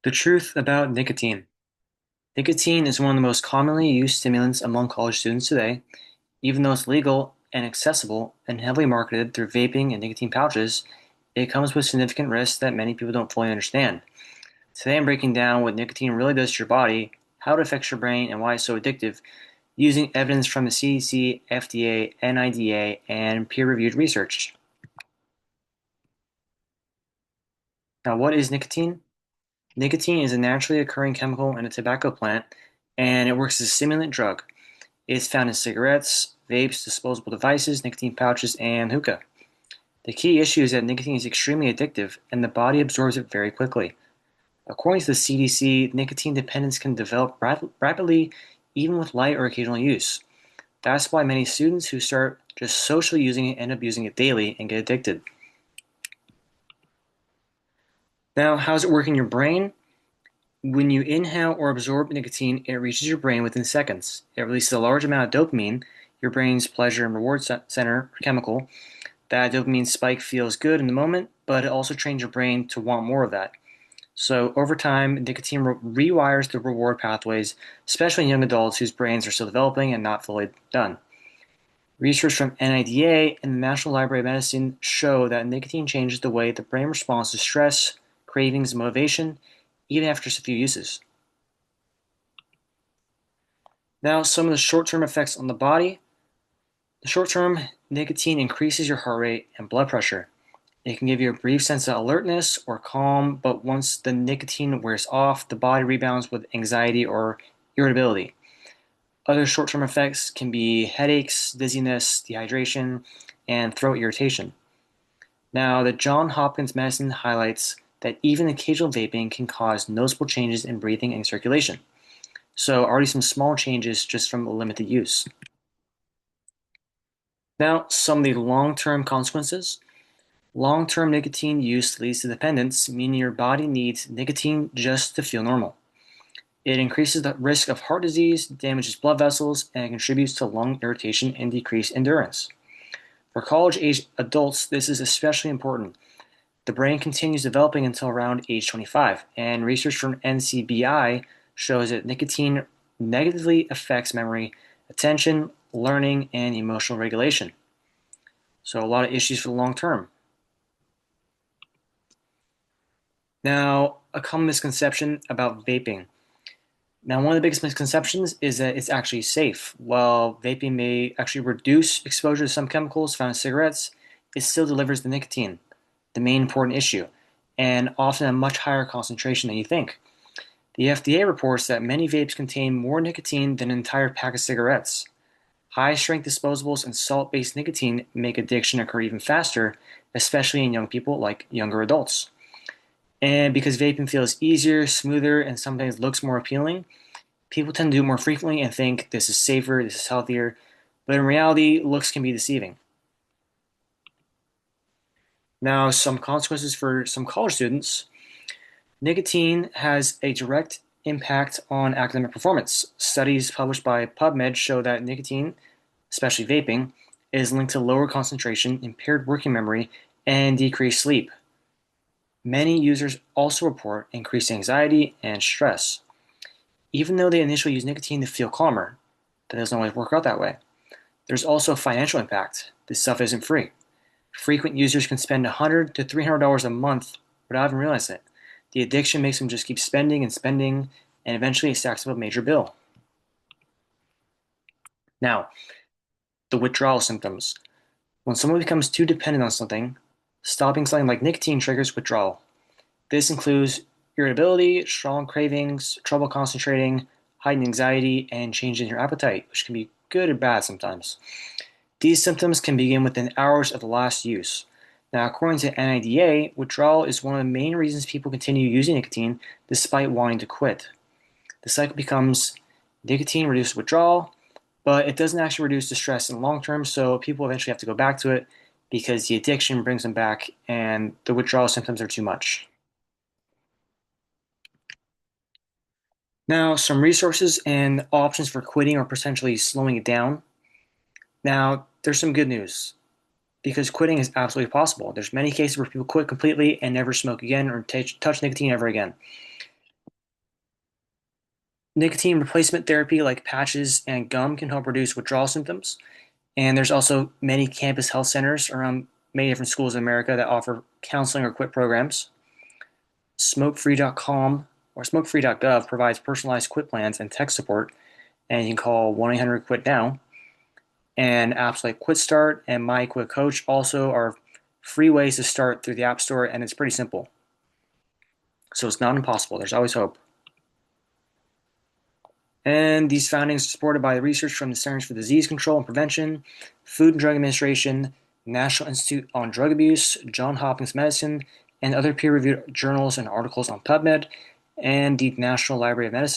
The truth about nicotine. Nicotine is one of the most commonly used stimulants among college students today. Even though it's legal and accessible and heavily marketed through vaping and nicotine pouches, it comes with significant risks that many people don't fully understand. Today I'm breaking down what nicotine really does to your body, how it affects your brain, and why it's so addictive, using evidence from the CDC, FDA, NIDA, and peer-reviewed research. Now, what is nicotine? Nicotine is a naturally occurring chemical in a tobacco plant, and it works as a stimulant drug. It's found in cigarettes, vapes, disposable devices, nicotine pouches, and hookah. The key issue is that nicotine is extremely addictive, and the body absorbs it very quickly. According to the CDC, nicotine dependence can develop rapidly even with light or occasional use. That's why many students who start just socially using it end up using it daily and get addicted. Now, how does it work in your brain? When you inhale or absorb nicotine, it reaches your brain within seconds. It releases a large amount of dopamine, your brain's pleasure and reward center chemical. That dopamine spike feels good in the moment, but it also trains your brain to want more of that. So over time, nicotine rewires the reward pathways, especially in young adults whose brains are still developing and not fully done. Research from NIDA and the National Library of Medicine show that nicotine changes the way the brain responds to stress, cravings, and motivation, even after just a few uses. Now, some of the short-term effects on the body. The short-term, nicotine increases your heart rate and blood pressure. It can give you a brief sense of alertness or calm, but once the nicotine wears off, the body rebounds with anxiety or irritability. Other short-term effects can be headaches, dizziness, dehydration, and throat irritation. Now, the Johns Hopkins Medicine highlights that even occasional vaping can cause noticeable changes in breathing and circulation. So already some small changes just from limited use. Now, some of the long-term consequences. Long-term nicotine use leads to dependence, meaning your body needs nicotine just to feel normal. It increases the risk of heart disease, damages blood vessels, and contributes to lung irritation and decreased endurance. For college-age adults, this is especially important. The brain continues developing until around age 25, and research from NCBI shows that nicotine negatively affects memory, attention, learning, and emotional regulation. So a lot of issues for the long term. Now, a common misconception about vaping. Now, one of the biggest misconceptions is that it's actually safe. While vaping may actually reduce exposure to some chemicals found in cigarettes, it still delivers the nicotine, the main important issue, and often at a much higher concentration than you think. The FDA reports that many vapes contain more nicotine than an entire pack of cigarettes. High-strength disposables and salt-based nicotine make addiction occur even faster, especially in young people like younger adults. And because vaping feels easier, smoother, and sometimes looks more appealing, people tend to do it more frequently and think this is safer, this is healthier, but in reality, looks can be deceiving. Now, some consequences for some college students. Nicotine has a direct impact on academic performance. Studies published by PubMed show that nicotine, especially vaping, is linked to lower concentration, impaired working memory, and decreased sleep. Many users also report increased anxiety and stress. Even though they initially use nicotine to feel calmer, that doesn't always work out that way. There's also a financial impact. This stuff isn't free. Frequent users can spend $100 to $300 a month without even realizing it. The addiction makes them just keep spending and spending, and eventually it stacks up a major bill. Now, the withdrawal symptoms. When someone becomes too dependent on something, stopping something like nicotine triggers withdrawal. This includes irritability, strong cravings, trouble concentrating, heightened anxiety, and changes in your appetite, which can be good or bad sometimes. These symptoms can begin within hours of the last use. Now, according to NIDA, withdrawal is one of the main reasons people continue using nicotine despite wanting to quit. The cycle becomes nicotine reduces withdrawal, but it doesn't actually reduce the stress in the long term, so people eventually have to go back to it because the addiction brings them back and the withdrawal symptoms are too much. Now, some resources and options for quitting or potentially slowing it down. Now, there's some good news because quitting is absolutely possible. There's many cases where people quit completely and never smoke again or touch nicotine ever again. Nicotine replacement therapy like patches and gum can help reduce withdrawal symptoms. And there's also many campus health centers around many different schools in America that offer counseling or quit programs. Smokefree.com or smokefree.gov provides personalized quit plans and tech support, and you can call 1-800-QUIT-NOW. And apps like Quit Start and My Quit Coach also are free ways to start through the App Store, and it's pretty simple. So it's not impossible. There's always hope. And these findings are supported by the research from the Centers for Disease Control and Prevention, Food and Drug Administration, National Institute on Drug Abuse, Johns Hopkins Medicine, and other peer-reviewed journals and articles on PubMed, and the National Library of Medicine.